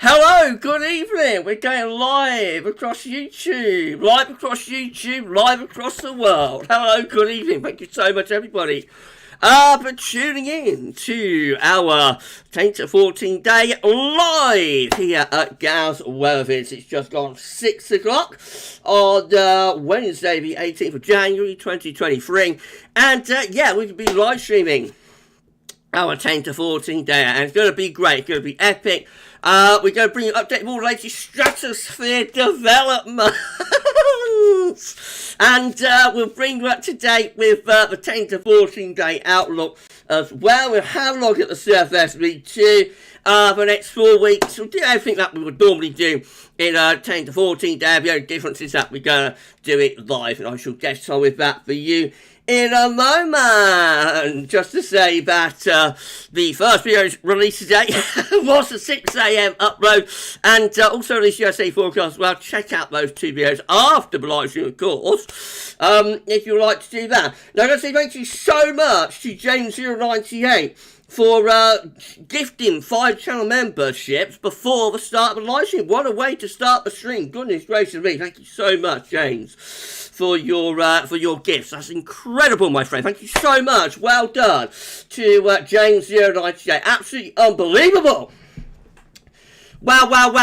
Hello, good evening. We're going live across YouTube, live across the world. Hello, good evening. Thank you so much, everybody, for tuning in to our 10 to 14 day live here at GavsWeatherVids. It's just gone 6 o'clock on Wednesday, the 18th of January, 2023. And yeah, we could be live streaming our 10 to 14 day, and it's going to be great. It's going to be epic. We're going to bring you an update of all the latest stratospheric developments. And we'll bring you up to date with the 10 to 14 day outlook as well. We'll have a look at the CFS V2 for the next 4 weeks. We'll do everything that we would normally do in 10 to 14 day. The only difference is that we're going to do it live, and I shall get on with that for you in a moment. Just to say that the first video released today was a 6 a.m. upload, and also released USA forecast as well. Check out those two videos after the live stream, of course, if you'd like to do that. Now, I'm going to say thank you so much to James098 for gifting 5 channel memberships before the start of the live stream. What a way to start the stream. Goodness gracious me. Thank you so much, James, for your gifts. That's incredible, my friend. Thank you so much. Well done to James098. Absolutely unbelievable. Wow. Well,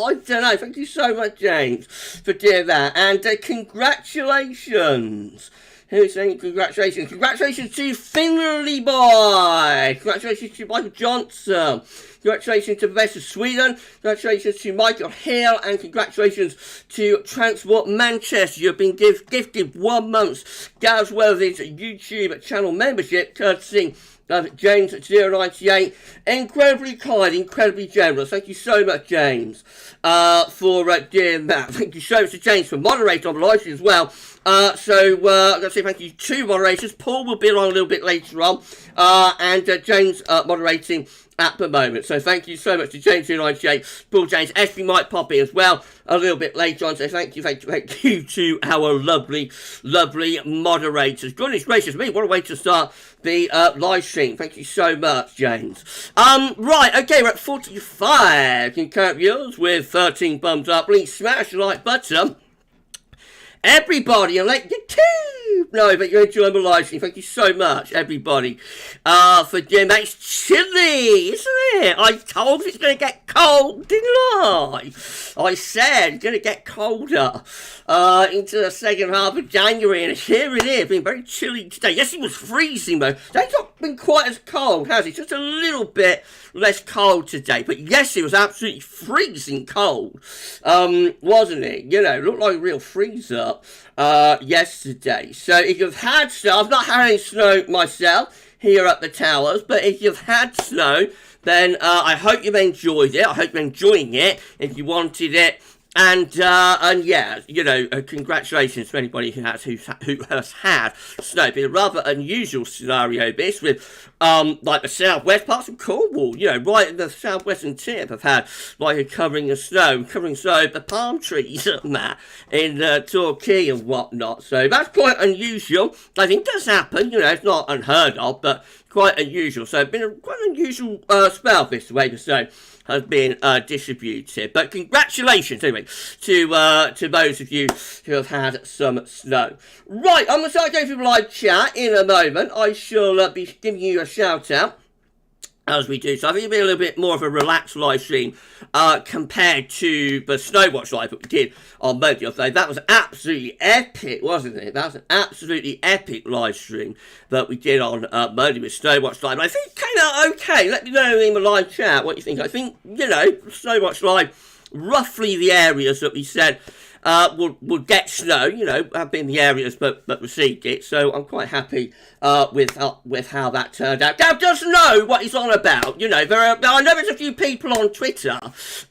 I don't know. Thank you so much, James, for doing that. And congratulations. Who's saying congratulations? Congratulations to Finley Boy! Congratulations to Michael Johnson! Congratulations to Professor Sweden! Congratulations to Michael Hill! And congratulations to Transport Manchester! You've been gifted 1 month's GavsWeatherVids YouTube channel membership, courtesy of James098. Incredibly kind, incredibly generous. Thank you so much, James, for doing that. Thank you so much to James for moderating on the live stream as well. I'm going to say thank you to moderators. Paul will be on a little bit later on, and James moderating at the moment. So thank you so much to James098, Paul James. Ashley might pop in as well a little bit later on. So thank you to our lovely moderators. Goodness gracious me, what a way to start the live stream. Thank you so much, James. Right, okay, we're at 45 concurrent viewers with 13 thumbs up. Please smash the like button. Everybody, and let YouTube know that you're enjoying the live stream. Thank you so much, everybody, for doing that. It's chilly, isn't it? I told you it's going to get cold, didn't I? I said it's going to get colder into the second half of January, and here it is. It's been very chilly today. Yes, it was freezing, though. It's not been quite as cold, has it? Just a little bit less cold today. But yes, it was absolutely freezing cold, wasn't it? You know, it looked like a real freezer yesterday. So if you've had snow, I've not had any snow myself here at the towers, but if you've had snow, then I hope you've enjoyed it. I hope you're enjoying it if you wanted it. And yeah, you know, congratulations to anybody who has had snow. It's been a rather unusual scenario, this, with like the southwest parts of Cornwall, you know, right in the southwestern tip, have had like a covering of snow, the palm trees and that in Torquay and whatnot. So that's quite unusual. I think it does happen, you know, it's not unheard of, but quite unusual. So it's been a quite unusual spell this way, so has been distributed. But congratulations anyway to those of you who have had some snow. Right, I'm going to start going through the live chat in a moment. I shall be giving you a shout out as we do. So I think it'll be a little bit more of a relaxed live stream compared to the Snowwatch live that we did on Monday. That was absolutely epic, wasn't it? That was an absolutely epic live stream that we did on Monday with Snowwatch live. And I think it came out okay. Let me know in the live chat what you think. I think, you know, Snowwatch live, roughly the areas that we said would get snow, you know, have been the areas that received it. So I'm quite happy with how that turned out. Gav does know what he's on about. You know, I know there's a few people on Twitter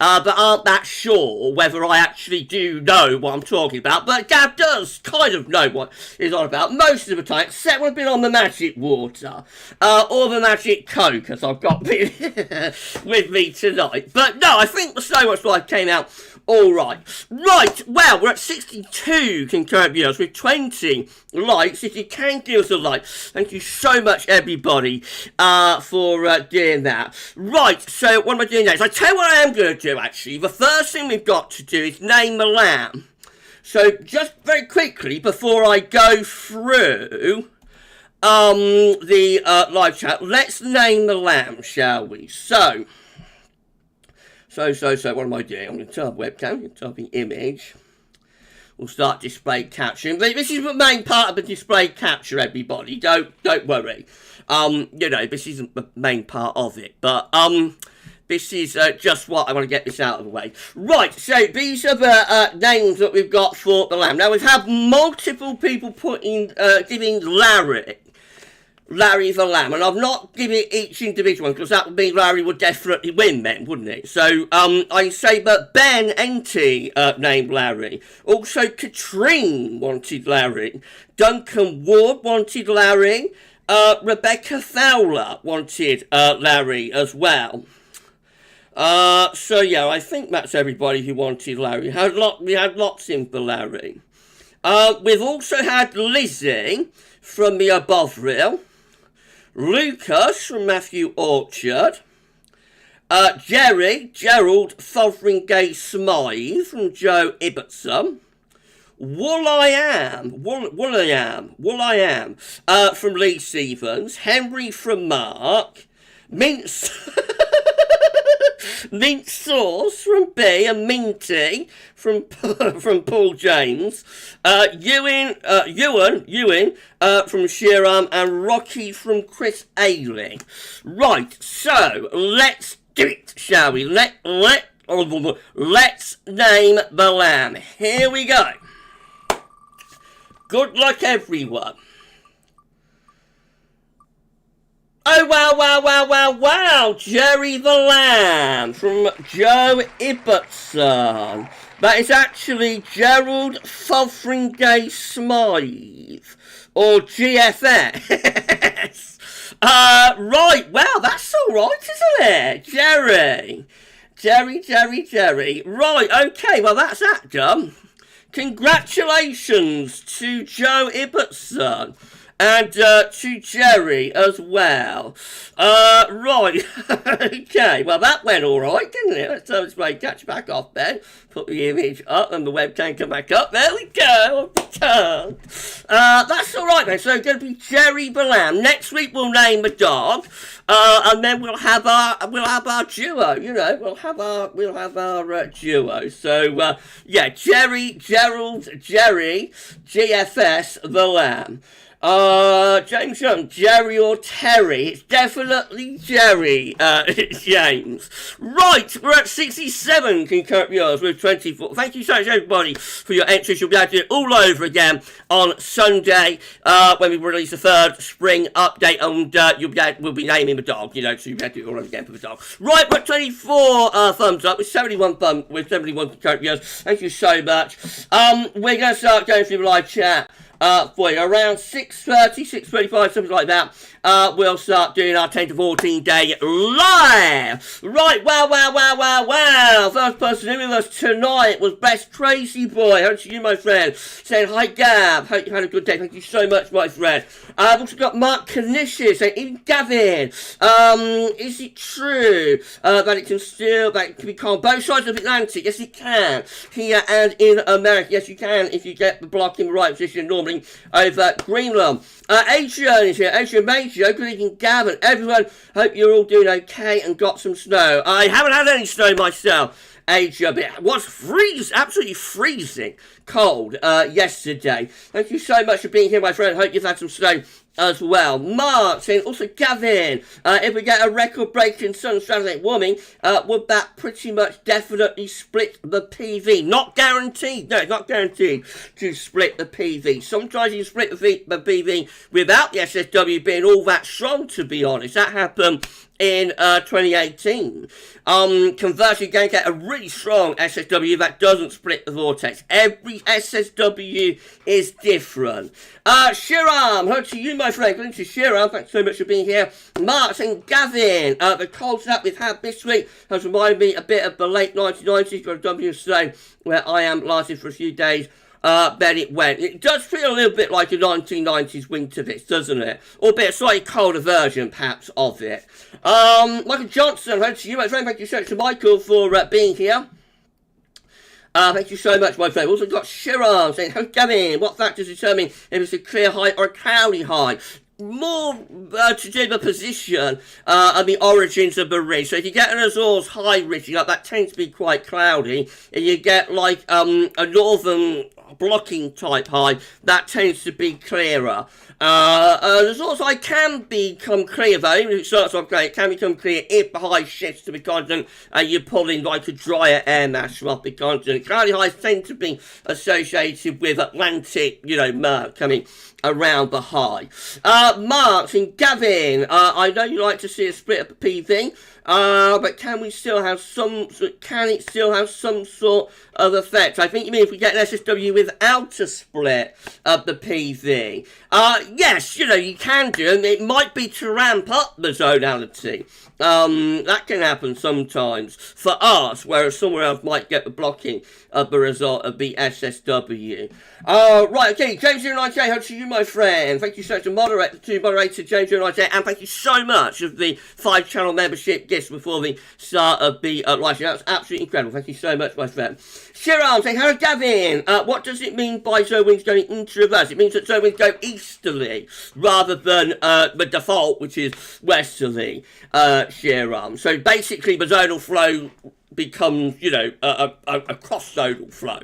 that aren't that sure whether I actually do know what I'm talking about. But Gav does kind of know what he's on about most of the time, except when I've been on the magic water or the magic coke, as I've got with me tonight. But no, I think the Snowwatch live came out All right. Right, well, we're at 62 concurrent viewers with 20 likes. If you can give us a like, thank you so much, everybody, for doing that. Right, so what am I doing next? I tell you what I am going to do, actually. The first thing we've got to do is name the lamb. So, just very quickly, before I go through the live chat, let's name the lamb, shall we? So, what am I doing? I'm going to turn off webcam, I'm going to turn off the image. We'll start display capturing. This is the main part of the display capture, everybody. Don't worry. You know, this isn't the main part of it, but this is just what I want to get this out of the way. Right, so these are the names that we've got for the lamb. Now, we've had multiple people giving Larry the lamb, and I've not given each individual one, because that would mean Larry would definitely win then, wouldn't it? So, I say that Ben Enty named Larry. Also, Katrine wanted Larry. Duncan Ward wanted Larry. Rebecca Fowler wanted Larry as well. So yeah, I think that's everybody who wanted Larry. We had lots in for Larry. We've also had Lizzie from the Above Reel. Lucas from Matthew Orchard, Gerald Fotheringay Smythe from Joe Ibbotson, Will.i.am from Lee Stevens, Henry from Mark, Mint Sauce from B, and Minty from Paul James, Ewan from Shiram, and Rocky from Chris Ailing. Right, so let's do it, shall we? Let's name the lamb. Here we go. Good luck, everyone. Oh, wow, Jerry the Lamb from Joe Ibbotson. That is actually Gerald Fotheringay Smythe, or GFS. Right, well, that's all right, isn't it? Jerry. Right, okay, well, that's that done. Congratulations to Joe Ibbotson. And to Jerry as well. Right. Okay, well, that went all right, didn't it? Let's turn this way, catch back off, Ben. Put the image up and the webcam come back up. There we go. That's all right, then. So it's going to be Jerry the Lamb. Next week we'll name the dog, and then we'll have our duo. You know, we'll have our duo. So yeah, Gerald, Jerry, GFS the Lamb. James Young, Jerry or Terry? It's definitely Jerry, James. Right, we're at 67 concurrent viewers with 24. Thank you so much, everybody, for your entries. You'll be able to do it all over again on Sunday, when we release the third spring update, and we'll be naming the dog, you know, so you'll be able to do it all over again for the dog. Right, we're at 24 thumbs up with 71 concurrent viewers. Thank you so much. We're going to start going through the live chat. For you, around 6:30, 6:35, something like that, we'll start doing our 10 to 14 day live. Right, wow. First person in with us tonight was Best Tracy Boy. How to you, my friend? Saying, hi, Gav. Hope you had a good day. Thank you so much, my friend. I've also got Mark Canisius saying, even Gavin, is it true that it can be called both sides of the Atlantic? Yes, it can. Here and in America. Yes, you can if you get the block in the right position normally over Greenland. Adrian is here. Adrian Major, good evening, Gavin. Everyone, hope you're all doing okay and got some snow. I haven't had any snow myself, Adrian, but it was absolutely freezing cold yesterday. Thank you so much for being here, my friend. Hope you've had some snow as well. Mark saying, also Gavin, if we get a record-breaking sun Saturday warming, would that pretty much definitely split the PV? Not guaranteed. No, it's not guaranteed to split the PV. Sometimes you split the PV without the SSW being all that strong, to be honest. That happened in 2018. Conversely, you're going to get a really strong SSW that doesn't split the vortex. Every SSW is different. Shiram, hello to you, my friend. Good to Shiram. Thanks so much for being here. Mark and Gavin, the cold snap we've had this week has reminded me a bit of the late 1990s. Got a WSA where I am lasted for a few days. Then it went. It does feel a little bit like a 1990s winter this, doesn't it? Albeit a slightly colder version, perhaps, of it. Michael Johnson, hello to you, my friend. Thank you so much to Michael for being here. Thank you so much, my friend. We've also got Shiram saying, "How's Gavin? What factors determine if it's a clear high or a cloudy high?" More to do with the position and the origins of the ridge. So if you get an Azores high ridge, that tends to be quite cloudy. If you get like a northern blocking type high, that tends to be clearer. Azores high can become clear though, even if it starts off great, it can become clear if the high shifts to the continent and you're pulling like a drier air mass from off the continent. Cloudy highs tend to be associated with Atlantic, murk coming around the high. Mark and Gavin, I know you like to see a split up of PV, but can it still have some sort of effect? I think you mean if we get an SSW without a split of the PV. Yes, you can do, and it might be to ramp up the zonality. That can happen sometimes for us, whereas somewhere else might get the blocking of the result of the SSW. Right, okay, James 098, how to you, my friend. Thank you so much to moderator James 098, and thank you so much of the 5-channel membership gifts before the start of the live stream. That was absolutely incredible. Thank you so much, my friend. Shiram saying, hello, Gavin. What does it mean by zone winds going into reverse? It means that zone winds go easterly rather than the default, which is westerly, Shiram. So basically, the zonal flow becomes, a cross-zonal flow.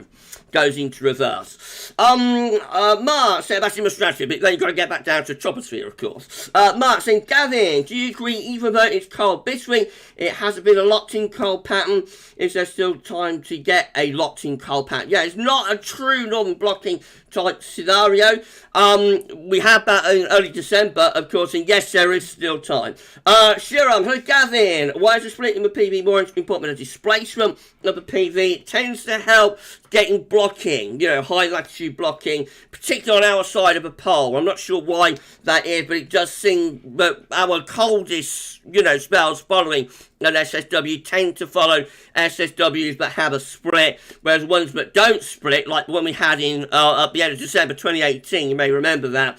Goes into reverse. Mark saying that's in the strategy, but then you've got to get back down to troposphere, of course. Mark saying, Gavin, do you agree even though it's cold this week, it has been a locked-in cold pattern? Is there still time to get a locked-in cold pattern? Yeah, it's not a true northern blocking type scenario. We had that in early December, of course, and yes, there is still time. Shiram, hello, Gavin. Why is the split in the PV more important than the displacement of the PV? It tends to help getting blocking, high latitude blocking, particularly on our side of the pole. I'm not sure why that is, but it does seem that our coldest, spells following an SSW tend to follow SSWs that have a split, whereas ones that don't split, like the one we had in at the end of December 2018, you may remember that,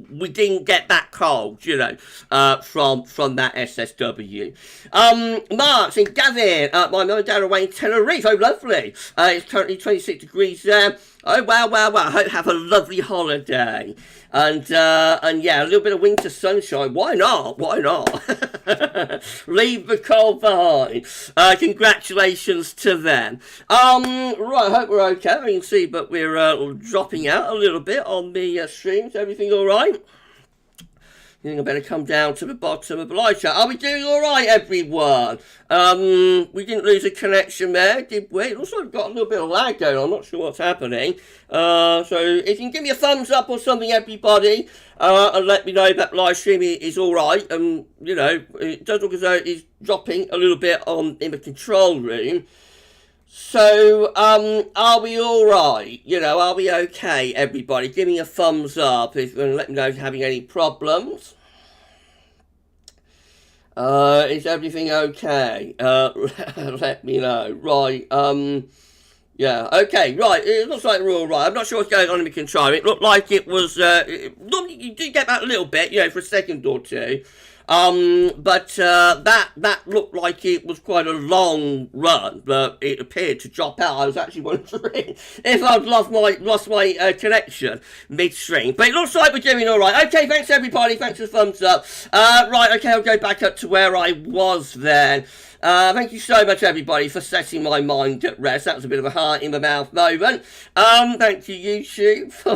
we didn't get that cold, from that SSW. Mark saying, Gavin, my mum and dad are away in Tenerife. Oh, lovely. It's currently 26 degrees there. Oh, wow. I hope you have a lovely holiday. And yeah, a little bit of winter sunshine. Why not? Leave the cold behind. Congratulations to them. Right, I hope we're okay. I can see, but we're dropping out a little bit on the streams. Everything all right? I think I better come down to the bottom of the live chat. Are we doing all right, everyone? We didn't lose a connection there, did we? It also got a little bit of lag going on. I'm not sure what's happening. So if you can give me a thumbs up or something, everybody, and let me know that live streaming is all right. It does look as though it's dropping a little bit in the control room. So, are we alright? Are we okay, everybody? Give me a thumbs up if you want to let me know if you're having any problems. Is everything okay? Let me know. Right, yeah, okay, right, it looks like we're alright. I'm not sure what's going on in the control. It looked like it was, normally you do get that a little bit, for a second or two. But that looked like it was quite a long run, but it appeared to drop out. I was actually wondering if I'd lost my connection midstream. But it looks like we're doing all right. Okay, thanks everybody. Thanks for the thumbs up. Right, okay, I'll go back up to where I was then. Thank you so much, everybody, for setting my mind at rest. That was a bit of a heart in the mouth moment. Thank you, YouTube, for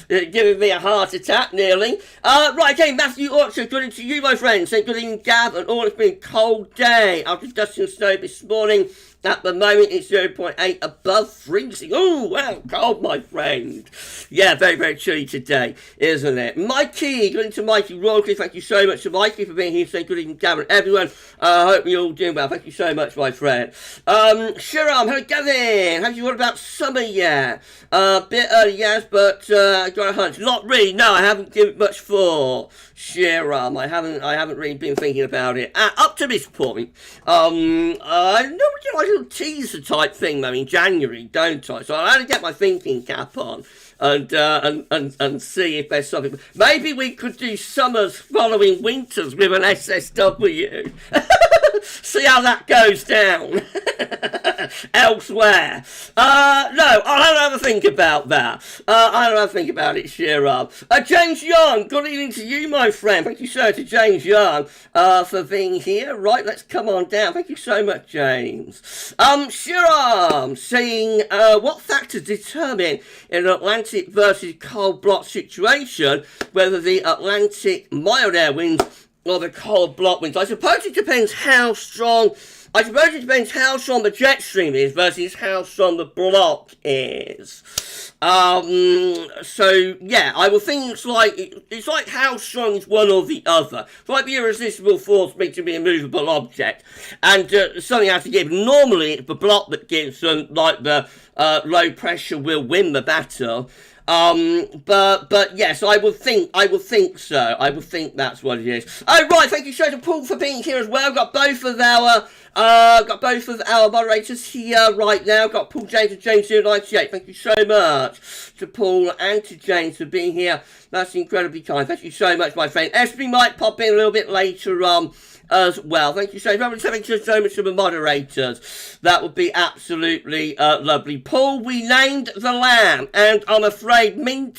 giving me a heart attack, nearly. Right, okay, Matthew Orchard, good evening to you, my friend. Saying good evening, Gav, and all. It's been a cold day after dusting and snow this morning. At the moment, it's 0.8 above freezing. Oh, wow, cold, my friend. Yeah, very, very chilly today, isn't it? Mikey, good evening to Mikey Royalty. Thank you so much to Mikey for being here. Saying good evening, Gavin, everyone. I hope you're all doing well. Thank you so much, my friend. Shiram, hello, Gavin. Have you heard about summer yet? Bit early, yes, but got a hunch. Not really. No, I haven't given it much thought. Shiram, I haven't really been thinking about it. Up to this point, I normally do like a little teaser type thing though in January, don't I? So I'll have to get my thinking cap on and see if there's something. Maybe we could do summers following winters with an SSW. See how that goes down elsewhere. No, I'll have a think about that. I'll have a think about it, Shiram. James Young, good evening to you, my friend. Thank you, sir, to James Young for being here. Right, let's come on down. Thank you so much, James. Shiram saying, what factors determine in an Atlantic versus cold block situation whether the Atlantic mild air winds or the cold block winds? I suppose it depends how strong the jet stream is versus how strong the block is. So yeah, I would think it's like how strong is one or the other. It's like the irresistible force makes to be a movable object, and something has to give. Normally, it's the block that gives them, like the low pressure will win the battle. But yes, I would think so. I would think that's what it is. Oh right, thank you so to Paul for being here as well. Got both of our moderators here right now. Got Paul James and James 098. Thank you so much to Paul and to James for being here. That's incredibly kind. Thank you so much, my friend. Espy might pop in a little bit later as well. Thank you so much. Thank you so much to the moderators. That would be absolutely lovely. Paul, we named the lamb, and I'm afraid Mint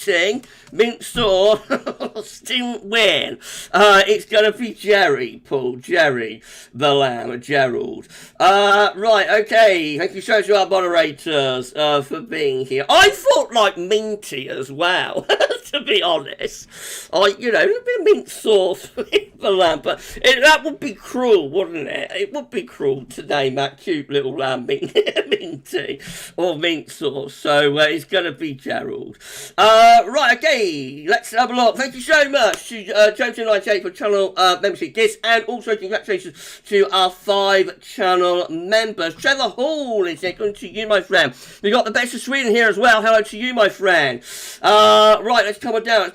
Sauce didn't win. It's going to be Jerry, Paul. Jerry, the lamb, Gerald. Right, okay. Thank you so much to our moderators for being here. I thought like minty as well, to be honest. A bit of mint sauce with the lamb, but that would be cruel, wouldn't it? It would be cruel to name that cute little lamb minty or mint sauce. So it's going to be Gerald. Right, okay, let's have a look. Thank you so much to James98 for channel membership gifts, and also congratulations to our 5 channel members. Trevor Hall is here. Good to you, my friend. We got the best of Sweden here as well. Hello to you, my friend. Right, let's come on down.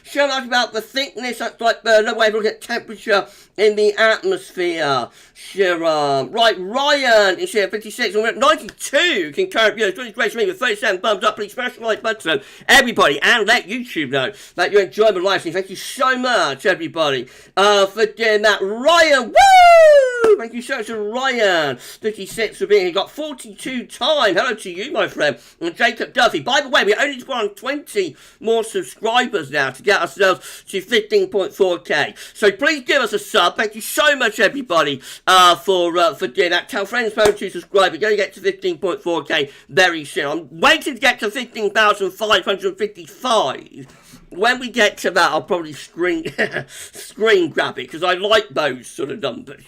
Show us about the thickness. That's like another way of looking at temperature in the atmosphere. Right, Ryan is here, 56, and we're at 92 concurrent viewers. Please grace me with 37 thumbs up. Please smash the like button, everybody, and let YouTube know that you enjoy the live stream. Thank you so much, everybody, for doing that. Ryan, woo! Thank you so much to Ryan, 56, for being here. Got 42 time. Hello to you, my friend. And Jacob Duffy. By the way, we only just want 20 more subscribers now to get ourselves to 15.4k. So please give us a sub. Thank you so much, everybody, for doing that. Tell friends to subscribe. We're going to get to 15.4k very soon. I'm waiting to get to 15,555. When we get to that, I'll probably screen grab it, because I like those sort of numbers,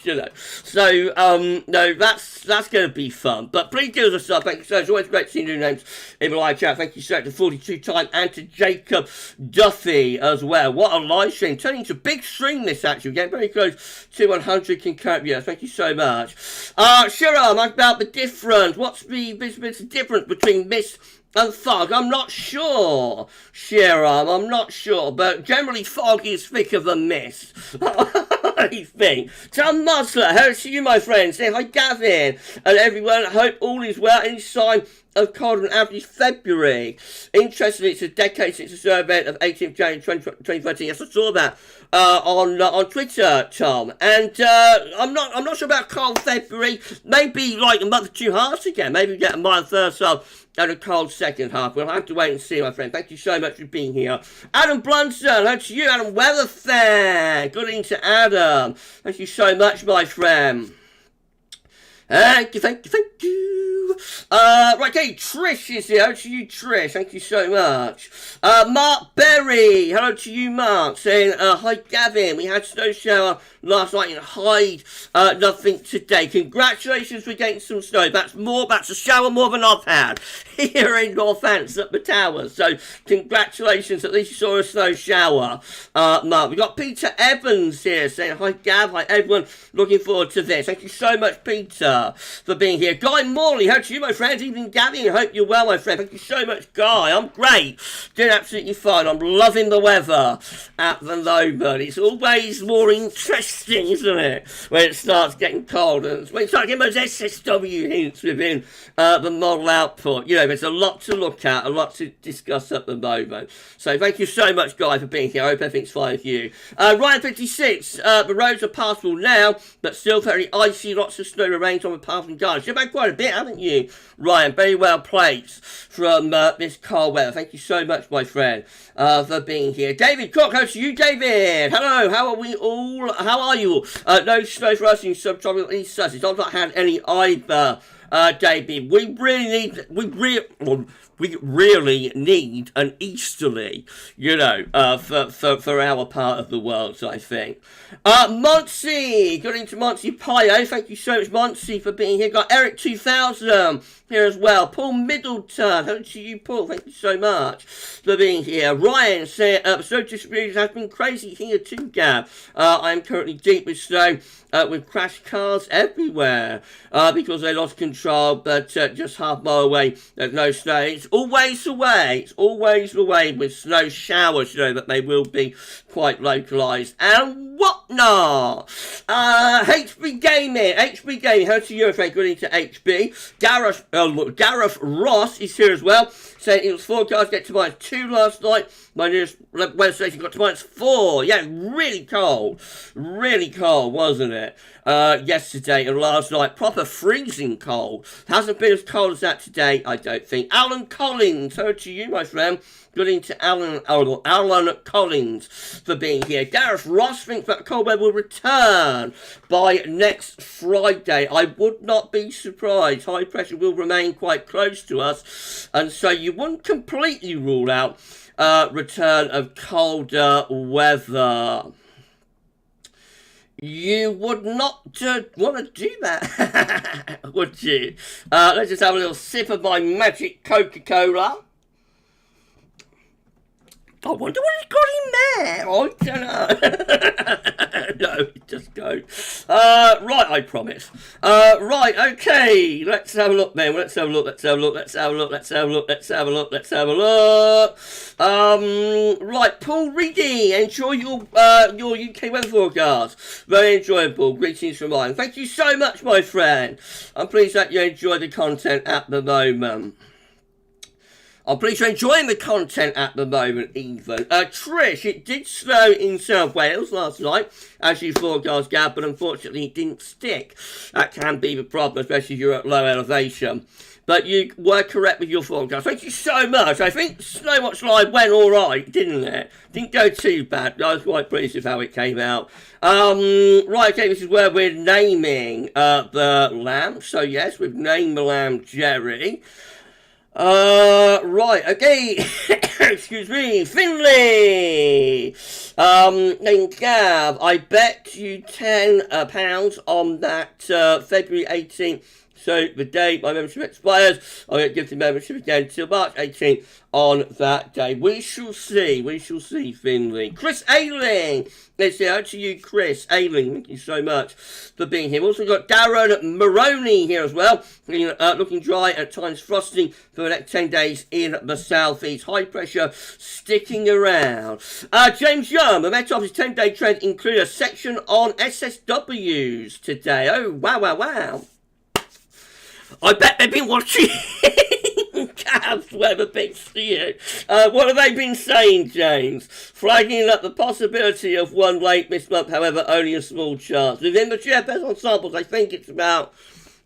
So, no, that's going to be fun. But please give us a sub. Thank you so much. It's always great to see new names in the live chat. Thank you so much to 42 time and to Jacob Duffy as well. What a live stream. Turning into a big stream this, actually. We're getting very close to 100 concurrent viewers. Thank you so much. Shiram, about the difference. What's the difference between mist and fog? I'm not sure, Shiram, I'm not sure, but generally fog is thicker than mist. I think. Tom Musler, hello to you, my friend. Say hi, Gavin, and everyone. I hope all is well. Any sign of colder than average February? Interestingly, it's a decade since the survey event of 18th January 2013. Yes, I saw that on Twitter, Tom. And I'm not sure about cold February. Maybe like a month or two halves again. Maybe we get a mild first half and a cold second half. We'll have to wait and see, my friend. Thank you so much for being here. Adam Blunson, hello to you, Adam Weather fan. Good evening to Adam. Thank you so much, my friend. Thank you. Right, okay, Trish is here. Hello to you, Trish. Thank you so much. Mark Berry. Hello to you, Mark. Saying, hi, Gavin. We had snow shower last night in Hyde. Nothing today. Congratulations for getting some snow. That's a shower more than I've had here in Northants at the tower. So, congratulations. At least you saw a snow shower, Mark. We got Peter Evans here saying, hi, Gav. Hi, everyone. Looking forward to this. Thank you so much, Peter, for being here. Guy Morley. Hello to you, my friend. Evening, Gavin. I hope you're well, my friend. Thank you so much, Guy. I'm great. Doing absolutely fine. I'm loving the weather at the moment. It's always more interesting, isn't it, when it starts getting cold and when you start getting those SSW hints within the model output. You know, there's a lot to look at, a lot to discuss at the moment. So thank you so much, Guy, for being here. I hope everything's fine with you. Ryan 56. The roads are passable now, but still very icy. Lots of snow remains on the path and gardens. You've had quite a bit, haven't you, Ryan? Very well placed from this cold weather. Thank you so much, my friend, for being here. David Cook, hello to you, David. Hello, how are we all? How are you all? No snow for us in subtropical East Sussex. I've not had any either, David. We really need an easterly, you know, for our part of the world, I think. Monty, good into Monty Pio. Thank you so much, Monty, for being here. Got Eric 2000 here as well. Paul Middleton, hello to you, Paul. Thank you so much for being here. Ryan said, snow distribution has been crazy here too, Gav. I am currently deep with snow, with crashed cars everywhere, because they lost control, but just half a mile away, there's no snow. It's always the way with snow showers, you know, that they will be quite localised and whatnot. HB Gaming, how to you, friend? Good evening to HB. Gareth Ross is here as well, saying it was forecast to get to -2 last night. My nearest weather station got to -4. Yeah, really cold, wasn't it? Yesterday and last night, proper freezing cold. Hasn't been as cold as that today, I don't think. Alan Collins, hello to you, my friend. Good evening to Alan Collins for being here. Gareth Ross thinks that cold weather will return by next Friday. I would not be surprised. High pressure will remain quite close to us, and so you wouldn't completely rule out return of colder weather. You would not want to do that, would you? Let's just have a little sip of my magic Coca-Cola. I wonder what he's got in there. I don't know. No, just go. Right, I promise. Right, okay. Let's have a look then. Let's have a look. Right, Paul Reedy. Enjoy your UK weather forecast. Very enjoyable. Greetings from mine. Thank you so much, my friend. I'm pleased that you enjoy the content at the moment. I'm pleased you're enjoying the content at the moment, even. Trish, it did snow in South Wales last night, as you forecast, Gav, but unfortunately it didn't stick. That can be the problem, especially if you're at low elevation. But you were correct with your forecast. Thank you so much. I think Snow Watch Live went all right, didn't it? Didn't go too bad. I was quite pleased with how it came out. Right, okay, this is where we're naming the lamb. So, yes, we've named the lamb Jerry. Right, okay, excuse me, Finley, and Gav, I bet you £10 on that, February 18th, so the day my membership expires, I'll get gifted membership again till March 18th on that day. We shall see, Finley. Chris Ailing, let's say out to you, Chris Ailing, thank you so much for being here. We've also got Darren Maroney here as well, looking dry at times frosting for the next 10 days in the southeast. High pressure sticking around. James Young, the Met Office 10-day trend include a section on SSWs today. Oh, wow. I bet they've been watching GavsWeatherVids to you. What have they been saying, James? Flagging up the possibility of one late this month, however, only a small chance. Within the CFS ensembles, I think it's about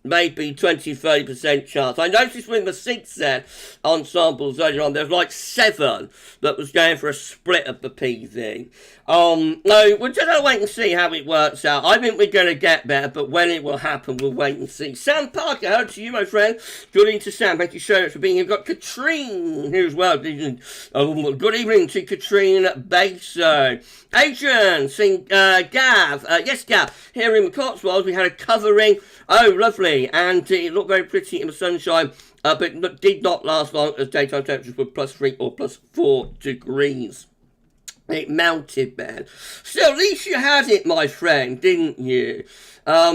maybe 20-30% chance. I noticed with the 6 then ensembles earlier on, there's like 7 that was going for a split of the PV. No, we're just gonna wait and see how it works out. I think we're gonna get better, but when it will happen, we'll wait and see. Sam Parker, hello to you, my friend. Good evening to Sam. Thank you so much for being here. We've got Katrine here as well. Good evening to Katrine Baso. Adrian, saying, Gav, yes, Gav, here in the Cotswolds, we had a covering. Oh, lovely, and it looked very pretty in the sunshine, but did not last long as daytime temperatures were +3 or +4 degrees. It melted, man. Still, at least you had it, my friend, didn't you? At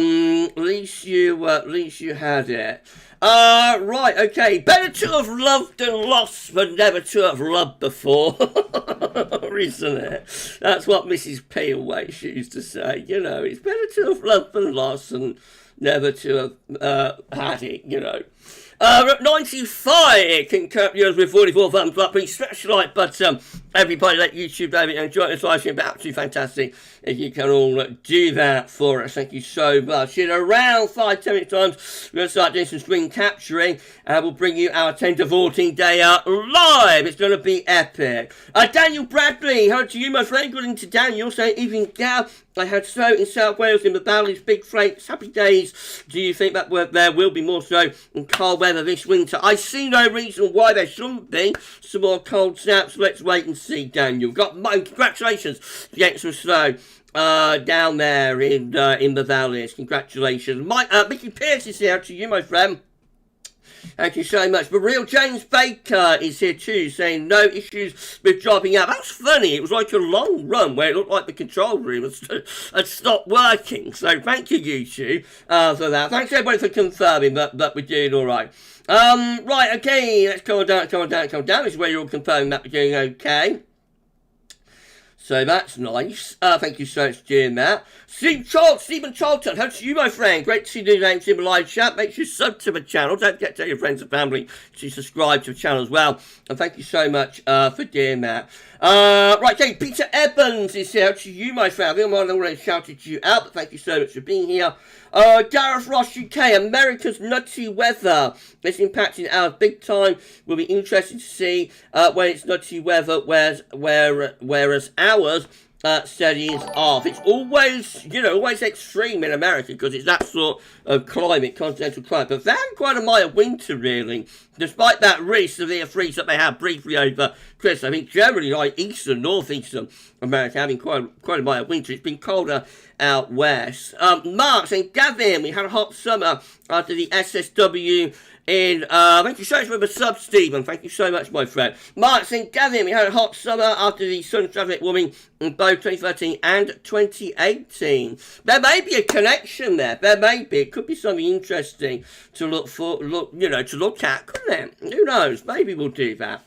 least you had it. Right, okay. Better to have loved and lost than never to have loved before. Isn't it? That's what Mrs. P always used to say. You know, it's better to have loved than lost and never to have had it, you know. 95 concurrent viewers with 44 thumbs up. Please smash the like button. Everybody let YouTube know that you enjoy this live stream. Absolutely fantastic if you can all do that for us. Thank you so much. In around 5-10 minutes times, we're going to start doing some screen capturing and we'll bring you our 10 to 14 day live. It's going to be epic. Daniel Bradley, hello to you, my friend. Good evening to Daniel. Saying, evening, Gav. I had snow in South Wales in the valleys, big flakes, happy days. Do you think that there will be more snow and cold weather this winter? I see no reason why there shouldn't be some more cold snaps. Let's wait and see, Daniel. Got mine. Congratulations for getting some snow down there in the valleys. Congratulations. Mickey Pierce is here to you, my friend. Thank you so much. But real James Baker is here too, saying no issues with dropping out. That's funny. It was like a long run where it looked like the control room had stopped working. So thank you, YouTube, for that. Thanks everybody for confirming that we're doing all right. Right, okay. Let's come on down. This is where you're all confirming that we're doing okay. So that's nice. Thank you so much for doing that. Stephen Charlton, hello to you, my friend. Great to see you names in the live chat. Make sure you sub to the channel. Don't forget to tell your friends and family to subscribe to the channel as well. And thank you so much for doing that. Right, okay, Peter Evans is here to you, my friend. I think I might have already shouted you out, but thank you so much for being here. Gareth Ross UK, America's nutty weather. It's impacting ours big time. Will be interesting to see when it's nutty weather, whereas ours steadies off. It's always, always extreme in America because it's that sort of climate, continental climate. But they're having quite a mild winter, really. Despite that really severe freeze that they had briefly over Christmas. I think generally, like northeastern America, having quite a mild winter. It's been colder out west. Mark saying, Gavin, we had a hot summer after the SSW in, thank you so much for the sub, Stephen. Thank you so much, my friend. Mark saying, Gavin, we had a hot summer after the sun traffic warming in both 2013 and 2018. There may be a connection there. There may be. It could be something interesting to look at, couldn't it? Who knows? Maybe we'll do that.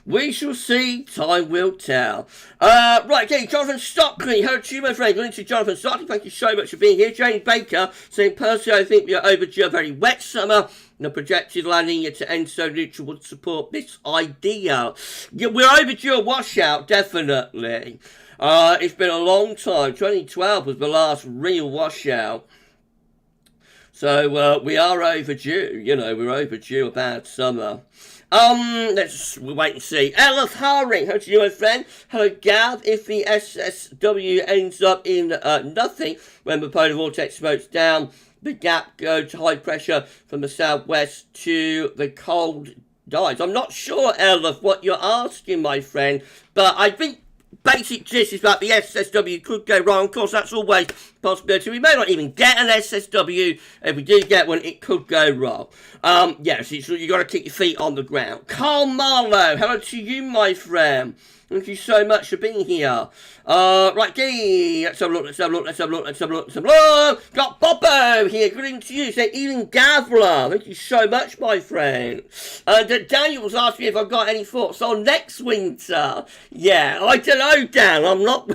We shall see. Time will tell. Right, okay, Jonathan Stockley. Hello to you, my friend. Good evening to Jonathan Stockley. Thank you so much for being here. James Baker saying, personally, I think we are overdue a very wet summer. The projected La Nina to end so neutral would support this idea. Yeah, we're overdue a washout, definitely. It's been a long time. 2012 was the last real washout. So we are overdue. We're overdue a bad summer. Let's wait and see. Elif Haring, how to you, my friend? Hello, Gav. If the SSW ends up in nothing when the polar vortex smokes down, the gap goes to high pressure from the southwest to the cold dies. I'm not sure, Elif, what you're asking, my friend, but I think basic gist is that the SSW could go wrong. Of course, that's always a possibility. We may not even get an SSW. If we do get one, it could go wrong. Yes, you've got to keep your feet on the ground. Carl Marlowe, hello to you, my friend. Thank you so much for being here. Right, okay, let's have a look. Got Bobo here. Good evening to you. Say, evening, Gavla. Thank you so much, my friend. Daniel was asking me if I've got any thoughts on next winter. Yeah, I don't know, Dan. I'm not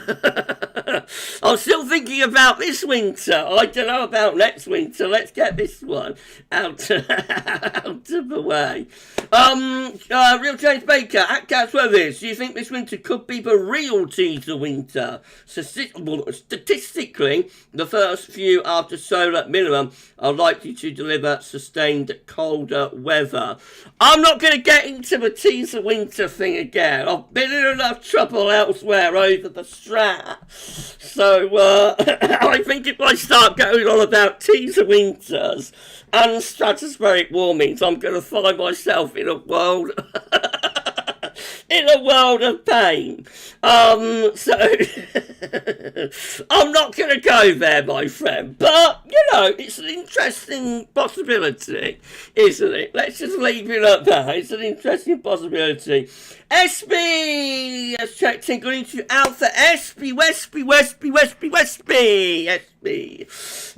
I'm still thinking about this winter. I don't know about next winter. Let's get this one out, out of the way. Real James Baker at GavsWeatherVids. Do you think this winter could be the real teaser winter? Statistically, the first few after solar minimum are likely to deliver sustained colder weather. I'm not going to get into the teaser winter thing again. I've been in enough trouble elsewhere over the strat. So, I think if I start going on about teaser winters and stratospheric warmings, I'm going to find myself in a world in a world of pain. So I'm not going to go there, my friend. But, you know, it's an interesting possibility, isn't it? Let's just leave it at that. It's an interesting possibility. SB has checked in, going to Alpha. SB, Westby, Westby, Westby, Westby, SB,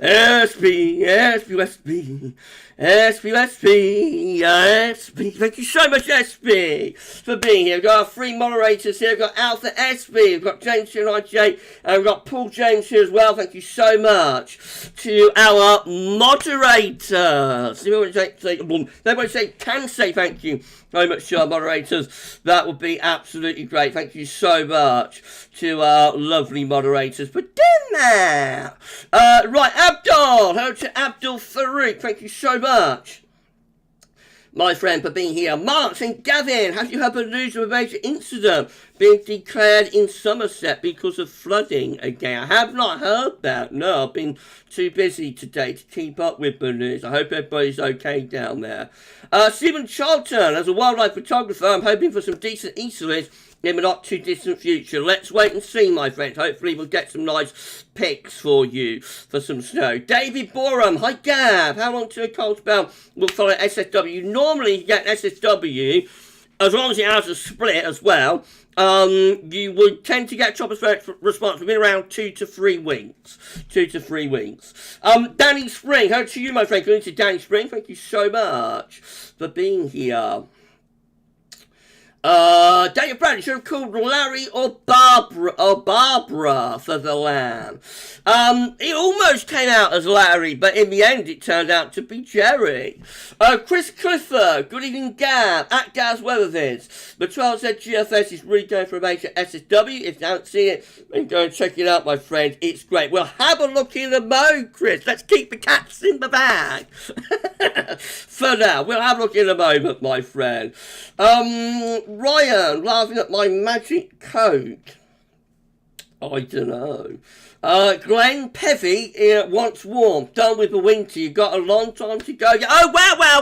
SB, SB, Westby, SB, Westby, SB. Thank you so much, SB, for being here. We've got our three moderators here. We've got Alpha, SB, we've got James here, and IJ, and we've got Paul James here as well. Thank you so much to our moderators. They can say thank you very much to our moderators. That would be absolutely great. Thank you so much to our lovely moderators for doing that. Right, Abdul. Hello to Abdul Farouk. Thank you so much, my friend, for being here. Mark and Gavin, have you heard the news of a major incident being declared in Somerset because of flooding again? I have not heard that. No, I've been too busy today to keep up with the news. I hope everybody's okay down there. Stephen Charlton, as a wildlife photographer, I'm hoping for some decent easterlies in the not too distant future. Let's wait and see, my friend. Hopefully we'll get some nice pics for you for some snow. David Borum, hi Gav. How long till a cold spell will follow SSW? Normally you get SSW, as long as it has a split as well, you would tend to get tropospheric response within around 2 to 3 weeks. 2 to 3 weeks. Danny Spring, hello to you, my friend. Going to Danny Spring, thank you so much for being here. Daniel Bradley should have called Larry or Barbara for the lamb. It almost came out as Larry, but in the end it turned out to be Jerry. Chris Clifford, good evening Gav, at GavsWeatherVids. The 12Z GFS is really going for a major SSW. If you haven't seen it, then go and check it out, my friend. It's great. We'll have a look in the mode, Chris. Let's keep the cats in the bag. For now, we'll have a look in a moment, my friend. Ryan, laughing at my magic code. I don't know. Glenn Pevy wants warm. Done with the winter. You got a long time to go. Oh, wow.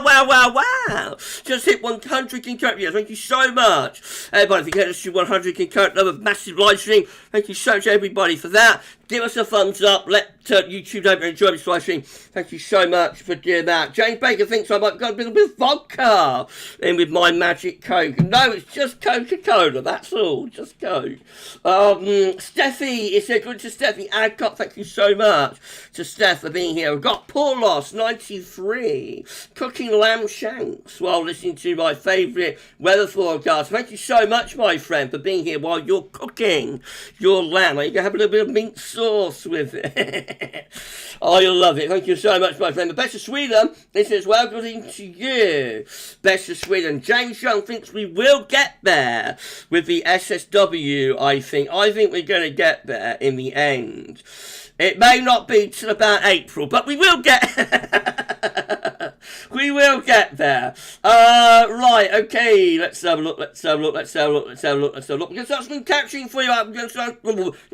Just hit 100 concurrent. Yeah, thank you so much. Everybody, if you get us to 100 concurrent, another massive live stream. Thank you so much, everybody, for that. Give us a thumbs up. Let YouTube know you enjoy this live stream. Thank you so much for doing that. James Baker thinks I might got a bit of vodka in with my magic Coke. No, it's just Coca-Cola. That's all. Just Coke. Steffi, it's a good to Steffi Adcock. Thank you so much to Steph for being here. We've got Paulos 93 cooking lamb shanks while listening to my favourite weather forecast. Thank you so much, my friend, for being here while you're cooking your lamb. Are you going to have a little bit of mint sauce with it? I love it. Thank you so much, my friend. The best of Sweden, this is well good evening to you. Best of Sweden. James Young thinks we will get there with the SSW, I think. I think we're going to get there in the end. It may not be till about April, but we will get we will get there. Right, okay, let's have a look. We're going to start screen capturing for you. I'm going to start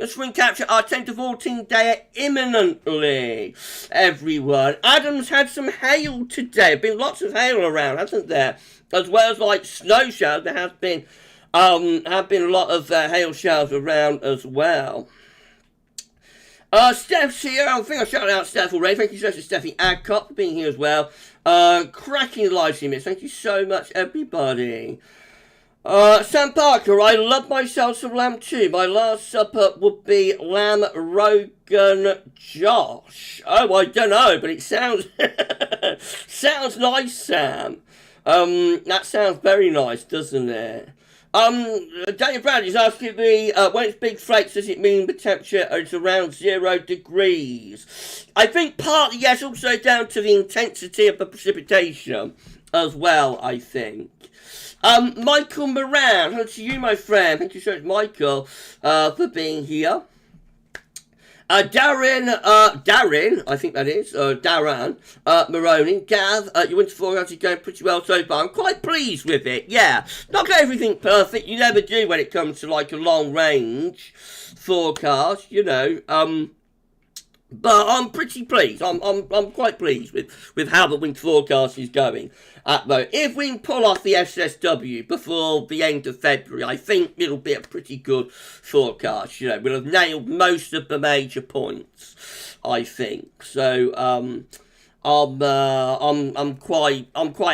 screen capture our 10 to 14 day imminently, everyone. Adam's had some hail today. Been lots of hail around, hasn't there? As well as like snow showers, there have been a lot of hail showers around as well. Steph's here. I think I shouted out Steph already. Thank you so much to Steffi Adcock for being here as well. Cracking live stream. Thank you so much, everybody. Sam Parker, I love myself some lamb too. My last supper would be lamb Rogan Josh. Oh, I don't know, but it sounds sounds nice, Sam. That sounds very nice, doesn't it? Daniel Brown is asking me, when it's big flakes, does it mean the temperature is around 0 degrees? I think partly, yes, also down to the intensity of the precipitation as well, I think. Michael Moran, hello to you, my friend. Thank you so much, Michael, for being here. Darren, I think that is, Darren, Maroney, Gav, your winter forecast is going pretty well so far. I'm quite pleased with it, yeah. Not got everything perfect, you never do when it comes to like a long range forecast, you know, but I'm pretty pleased. I'm quite pleased with how the winter forecast is going. If we can pull off the SSW before the end of February, I think it'll be a pretty good forecast. You know, we'll have nailed most of the major points, I think. So I'm quite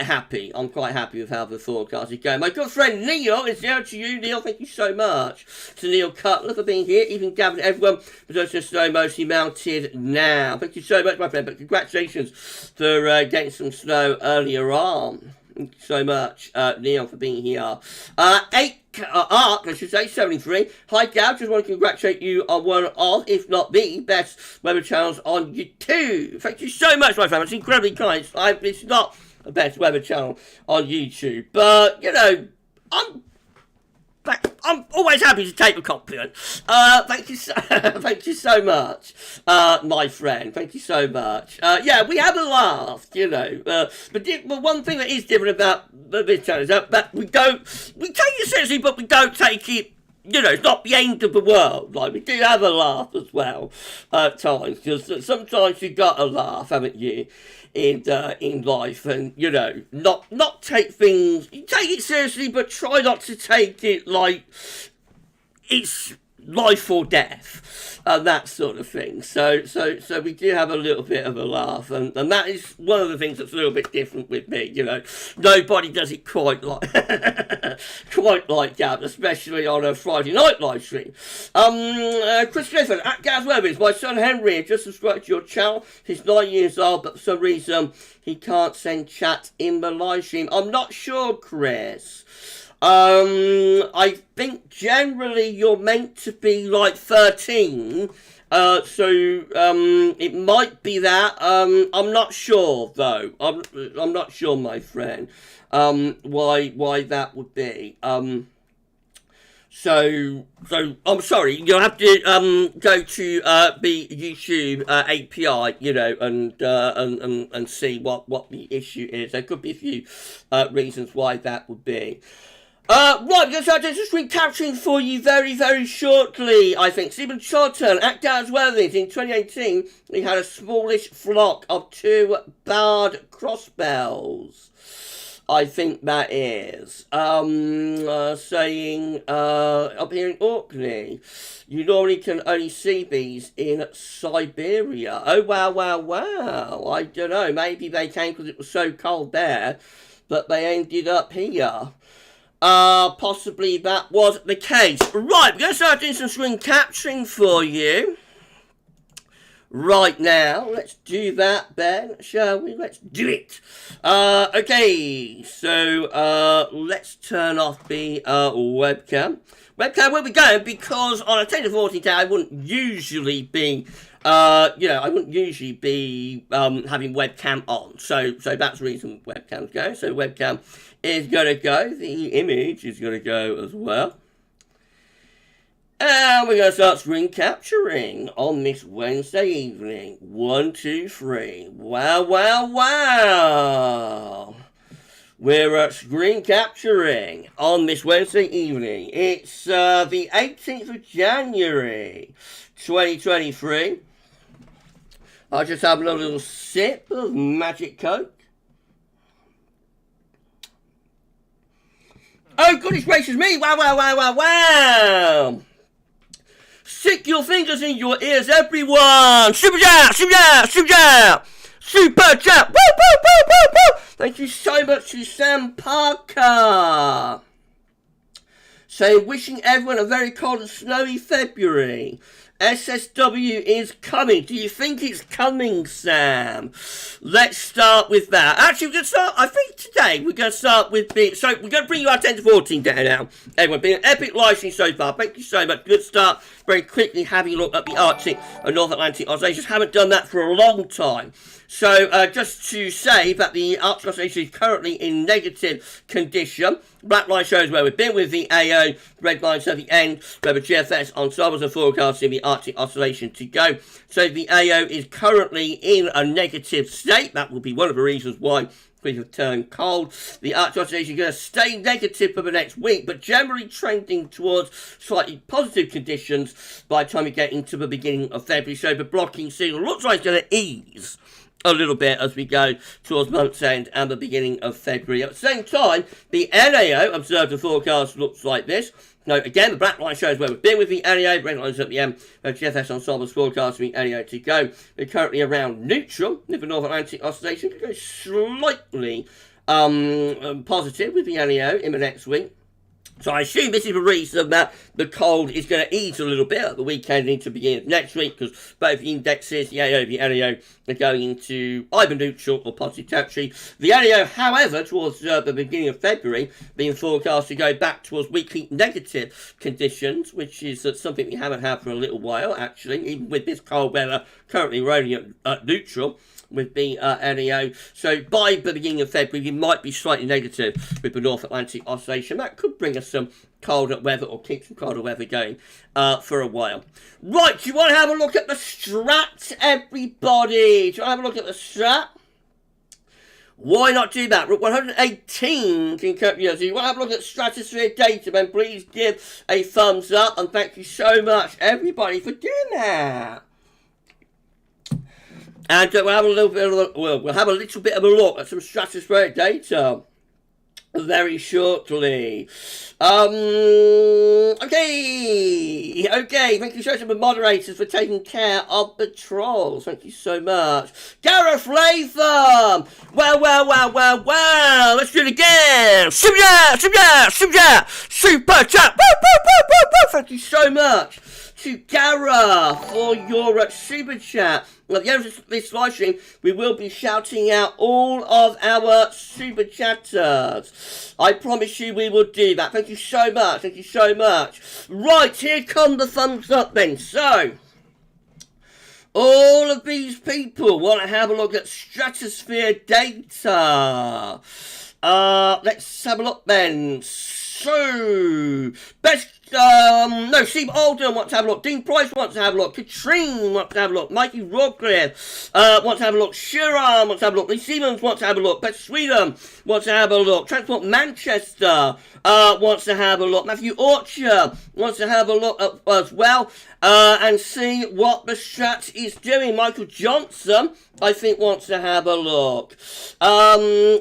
happy. I'm quite happy with how the forecast is going. My good friend Neil is there to you, Neil. Thank you so much to Neil Cutler for being here. Even Gavin, everyone, but also snow mostly melted now. Thank you so much, my friend. But congratulations for getting some snow earlier on. Thank you so much, Neil, for being here. Arc, I should say, 73. Hi, Gav. Just want to congratulate you on one of, if not the best weather channels on YouTube. Thank you so much, my friend. It's incredibly kind. It's not the best weather channel on YouTube, but, you know, I'm always happy to take a compliment. Thank you so much, my friend. Thank you so much. Yeah, we have a laugh, you know. But one thing that is different about this channel is that we take it seriously, but we don't take it, you know, it's not the end of the world. Like, we do have a laugh as well at times, because sometimes you got a laugh, haven't you, in life, and, you know, not take things, you take it seriously, but try not to take it like it's life or death, and that sort of thing. So we do have a little bit of a laugh, and that is one of the things that's a little bit different with me, you know. Nobody does it quite like Gav, especially on a Friday night live stream. Chris Clifford at GavsWeatherVids, my son Henry has just subscribed to your channel. He's 9 years old, but for some reason he can't send chat in the live stream. I'm not sure, Chris. I think generally you're meant to be like 13, so it might be that. I'm not sure though. I'm not sure, my friend. Why that would be. So I'm sorry. You'll have to go to the YouTube API, you know, and see what the issue is. There could be a few reasons why that would be. Right, we're going to start doing some screen capturing for you very, very shortly, I think. Stephen Charlton at GavsWeatherVids in 2018, he had a smallish flock of 2 barred crossbells. I think that is. Saying, up here in Orkney, you normally can only see these in Siberia. Oh, wow. I don't know, maybe they came because it was so cold there, but they ended up here. Possibly that was the case. Right, we're going to start doing some screen capturing for you right now. Let's do that, Ben, shall we? Let's do it. Okay, so let's turn off the webcam. Webcam will be going because on a 10 to 14 day I wouldn't usually be having webcam on. So that's the reason webcam's going. So webcam is going to go. The image is going to go as well. And we're going to start screen capturing on this Wednesday evening. 1, 2, 3. Wow. We're screen capturing on this Wednesday evening. It's the 18th of January, 2023. I'll just have a little sip of Magic Coke. Oh, goodness gracious me! Wow! Stick your fingers in your ears, everyone! Super chat! Woo! Thank you so much to Sam Parker. Saying, wishing everyone a very cold and snowy February. SSW is coming. Do you think it's coming, Sam? Let's start with that. Actually, we're going to start, I think today, we're going to start with so we're going to bring you our 10 to 14 data now. Everyone, been an epic live stream so far. Thank you so much. Good start. Very quickly having a look at the Arctic and North Atlantic oscillations. Haven't done that for a long time. So just to say that the Arctic oscillation is currently in negative condition. Black line shows where we've been with the AO, red lines at the end, where the GFS ensembles are forecasting the Arctic oscillation to go. So the AO is currently in a negative state. That will be one of the reasons why we have turned cold. The Arctic oscillation is going to stay negative for the next week, but generally trending towards slightly positive conditions by the time we get into the beginning of February. So the blocking signal looks like it's going to ease a little bit as we go towards month's end and the beginning of February. At the same time, the NAO observed forecast looks like this. Now, again, the black line shows where we've been with the NAO, red lines at the end, GFS ensembles forecasting the NAO to go. We're currently around neutral, with the North Atlantic oscillation could go slightly positive with the NAO in the next week. So I assume this is the reason that the cold is going to ease a little bit at the weekend into the beginning of next week, because both the indexes, the AO and the NAO, are going into either neutral or positive territory. The NAO, however, towards the beginning of February, being forecast to go back towards weekly negative conditions, which is something we haven't had for a little while, actually, even with this cold weather currently rolling at neutral with the NAO. So by the beginning of February, we might be slightly negative with the North Atlantic oscillation. That could bring us some colder weather, or keep some colder weather going for a while. Right, do you want to have a look at the strat, everybody? Do you want to have a look at the strat? Why not do that? Rook 118 can cope. So you want to have a look at stratospheric data, then please give a thumbs up, and thank you so much, everybody, for doing that. And we'll have a little bit of a look at some stratospheric data very shortly. Okay. Thank you so much to the moderators for taking care of the trolls. Thank you so much. Gareth Latham. Well. Let's do it again. Super chat. Thank you so much to Gareth for your super chat. At the end of this live stream, we will be shouting out all of our super chatters. I promise you we will do that. Thank you so much. Thank you so much. Right, here come the thumbs up then. So, all of these people want to have a look at stratosphere data. Let's have a look then. So, Steve Alden wants to have a look. Dean Price wants to have a look. Katrine wants to have a look. Mikey Rodcliffe wants to have a look. Shiran wants to have a look. Lee Siemens wants to have a look. Beth Sweden wants to have a look. Transport Manchester wants to have a look. Matthew Orchard wants to have a look as well and see what the strat is doing. Michael Johnson, I think, wants to have a look.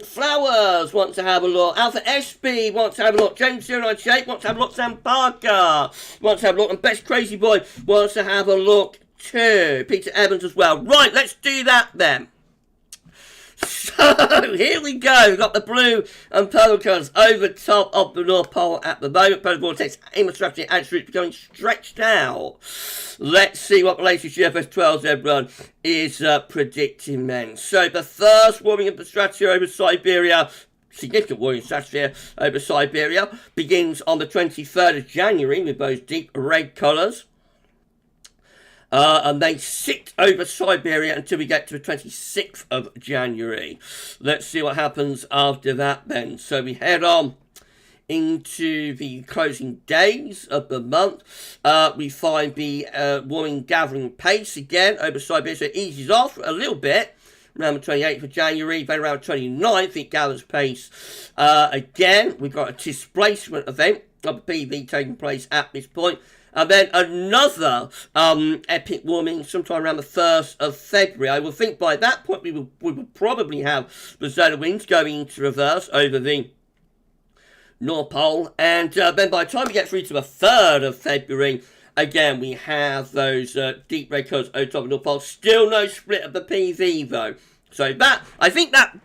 Flowers wants to have a look. Alpha SB wants to have a look. James 098 wants to have a look. Sam Parker wants to have a look. And Best Crazy Boy wants to have a look too. Peter Evans as well. Right, let's do that then. So, here we go. We've got the blue and purple colours over top of the North Pole at the moment. Polar vortex in the strategy and it's becoming stretched out. Let's see what the latest CFS 12Z run is predicting then. So, the first warming of the stratosphere over Siberia, significant warming stratosphere over Siberia, begins on the 23rd of January with those deep red colours. And they sit over Siberia until we get to the 26th of January. Let's see what happens after that then. So we head on into the closing days of the month. We find the warming gathering pace again over Siberia. So it eases off a little bit around the 28th of January. Then around the 29th it gathers pace again. We've got a displacement event of the PV taking place at this point. And then another epic warming sometime around the 1st of February. I will think by that point we will probably have the solar winds going into reverse over the North Pole. And then by the time we get through to the 3rd of February, again, we have those deep red colours over top of the North Pole. Still no split of the PV, though. So that, I think that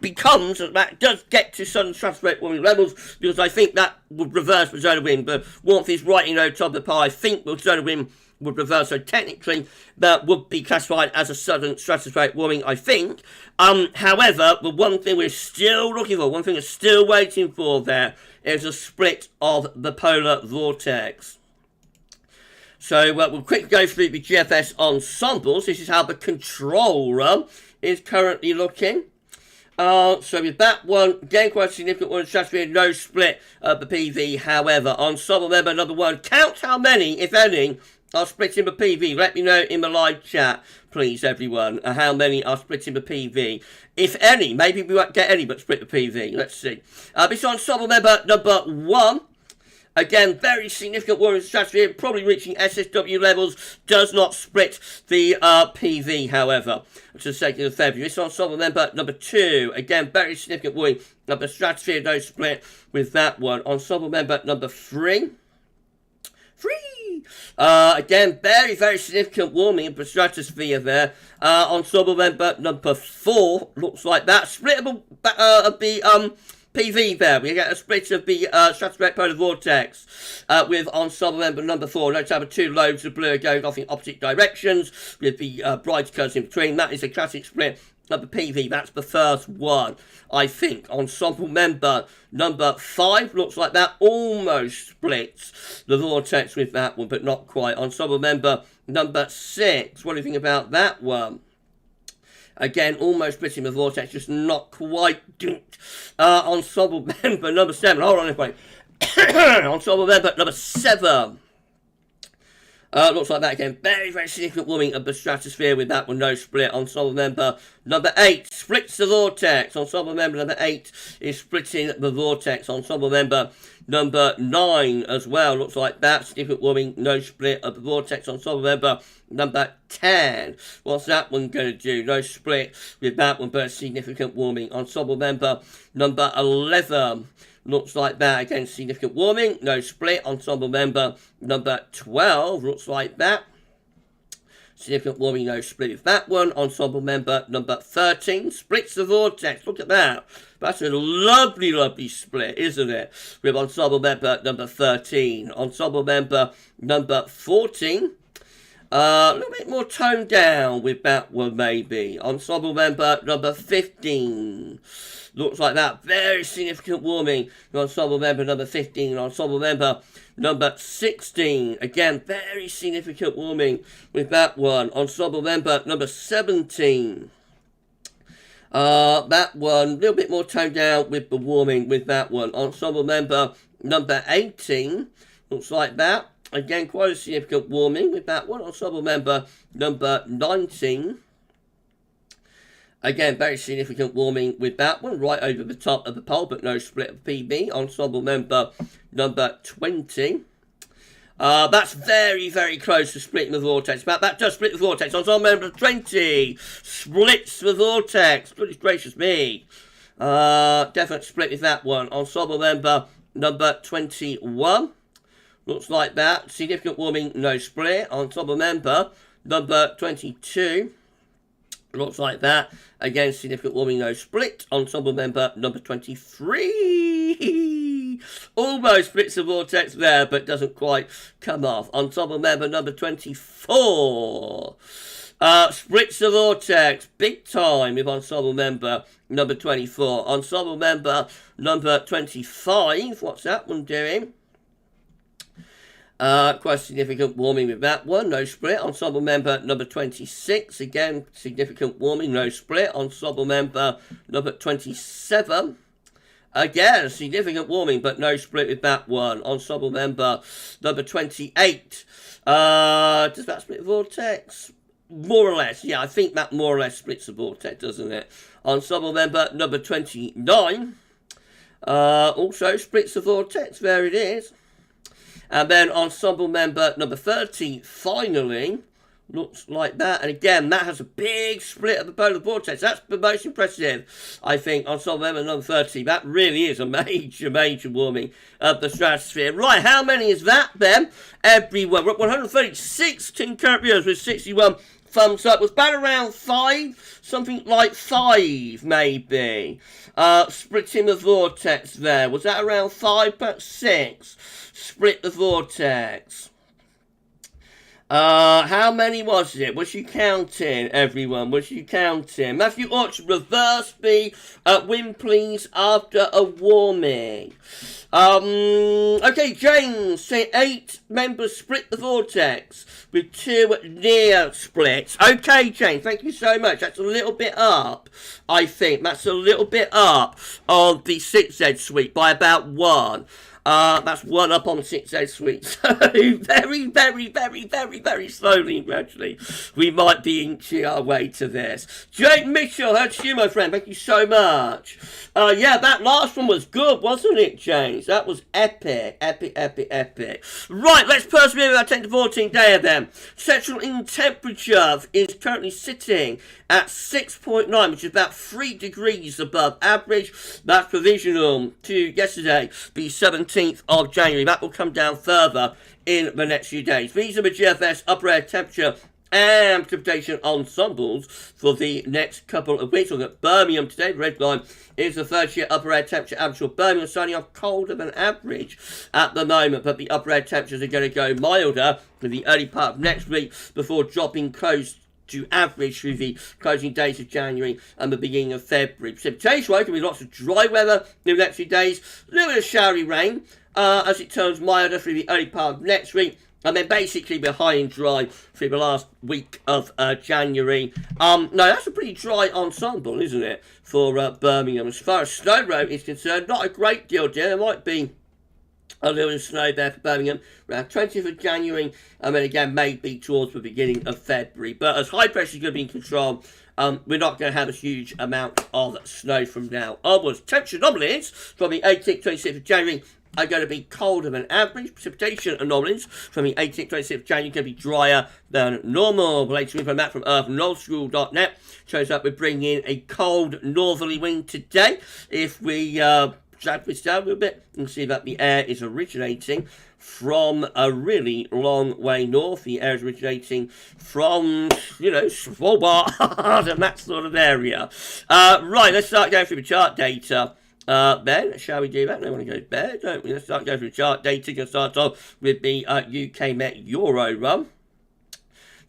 does get to sudden stratospheric warming levels, because I think that would reverse the zone of wind. The warmth is right over top of the pie. I think the zone of wind would reverse, so technically that would be classified as a sudden stratospheric warming, I think. However, the one thing we're still looking for, one thing we're still waiting for there, is a split of the polar vortex. So we'll quickly go through the GFS ensembles. This is how the controller is currently looking. So with that one, again quite a significant one, stratosphere, no split of the PV. However, ensemble member number 1, count how many, if any, are splitting the PV. Let me know in the live chat, please, everyone, how many are splitting the PV. If any, maybe we won't get any but split the PV. Let's see. This ensemble member number 1. Again, very significant warming stratosphere, probably reaching SSW levels, does not split the PV, however, to the 2nd of February. This ensemble member number 2, again, very significant warming of the stratosphere, no split with that one. Ensemble member number 3. Again, very, very significant warming of the stratosphere there. Ensemble member number 4, looks like that. Split of the PV there. We get a split of the stratospheric polar vortex with ensemble member number 4. Notice how the 2 lobes of blue are going off in opposite directions with the bright colours in between. That is a classic split of the PV. That's the first one, I think. Ensemble member number 5 looks like that almost splits the vortex with that one, but not quite. Ensemble member number 6. What do you think about that one? Again, almost splitting the vortex, just not quite. Ensemble member number 7. Hold on, everybody. Ensemble member number 7. Looks like that again. Very, very significant warming of the stratosphere with that one, no split. Ensemble member number 8 splits the vortex. Ensemble member number 8 is splitting the vortex. Ensemble member number 9 as well. Looks like that. Significant warming, no split of the vortex. Ensemble member number 10. What's that one going to do? No split with that one, but significant warming. Ensemble member number 11. Looks like that. Again, significant warming, no split. Ensemble member number 12. Looks like that. Significant warming, no split with that one. Ensemble member number 13 splits the vortex. Look at that. That's a lovely, lovely split, isn't it? With ensemble member number 13. Ensemble member number 14. A little bit more toned down with that one, maybe. Ensemble member number 15. Looks like that. Very significant warming. Ensemble member number 15. Ensemble member number 16. Again, very significant warming with that one. Ensemble member number 17. That one, a little bit more toned down with the warming with that one. Ensemble member number 18. Looks like that. Again, quite a significant warming with that one. Ensemble member number 19. Again, very significant warming with that one, right over the top of the pole, but no split of PV. Ensemble member number 20. That's very, very close to splitting the vortex. That does split the vortex. Ensemble member 20 splits the vortex. Goodness gracious me. Definite split with that one. Ensemble member number 21. Looks like that. Significant warming, no split. Ensemble member number 22. Looks like that. Again, significant warming, no split. Ensemble member number 23. Almost splits the vortex there, but doesn't quite come off. Ensemble member number 24. Splits the vortex big time with ensemble member number 24. Ensemble member number 25. What's that one doing? Quite significant warming with that one, no split. Ensemble member number 26, again, significant warming, no split. Ensemble member number 27, again, significant warming, but no split with that one. Ensemble member number 28, does that split the vortex? More or less, yeah, I think that more or less splits the vortex, doesn't it? Ensemble member number 29, also splits the vortex, there it is. And then ensemble member number 30, finally, looks like that. And again, that has a big split of the polar vortex. That's the most impressive, I think, ensemble member number 30. That really is a major, major warming of the stratosphere. Right, how many is that then? Everywhere. We're at 136 concurrent viewers with 61 thumbs up. Was about around 5, something like 5 maybe. Splitting the vortex there. Was that around 5, perhaps 6? Split the vortex. How many was it? Was you counting, everyone? Was you counting? Matthew Orchard, reverse the win, please, after a warming. Okay, James, say 8 members split the vortex with 2 near splits. Okay, James, thank you so much. That's a little bit up, I think. That's a little bit up on the 6Z suite by about 1. That's 1 up on the 6Z suite. So very, very, very, very, very slowly and gradually, we might be inching our way to this. Jake Mitchell, heard you, my friend. Thank you so much. Yeah, that last one was good, wasn't it, James? That was epic, epic, epic, epic. Right, let's persevere with our 10 to 14 day then. Central in temperature is currently sitting at 6.9, which is about 3 degrees above average. That's provisional to yesterday, the 17th of January. That will come down further in the next few days. These are the GFS upper air temperature and precipitation ensembles for the next couple of weeks. We'll get Birmingham today. The red line is the 30-year upper air temperature average for Birmingham, starting off colder than average at the moment, but the upper air temperatures are going to go milder in the early part of next week before dropping close to average through the closing days of January and the beginning of February. Precipitation-wise, there will be lots of dry weather in the next few days, a little bit of showery rain as it turns milder through the early part of next week, and then basically we're high and dry through the last week of January. No, that's a pretty dry ensemble, isn't it, for Birmingham? As far as snow road is concerned, not a great deal, dear. There might be a little snow there for Birmingham around 20th of January, and then again maybe towards the beginning of February. But as high pressure is going to be in control, we're not going to have a huge amount of snow from now onwards. Temperature anomalies from the 18th to 26th of January are going to be colder than average. Precipitation anomalies from the 18th to 26th of January are going to be drier than normal. The latest info map from earthandoilschool.net shows that we're bringing in a cold northerly wind today. If we drag this down a little bit, you can see that the air is originating from a really long way north. The air is originating from, you know, Svalbard and that sort of area. Right, let's start going through the chart data. Then, shall we do that? I want to go there, don't we? Let's start going through the chart data. Going to start off with the UK Met Euro run.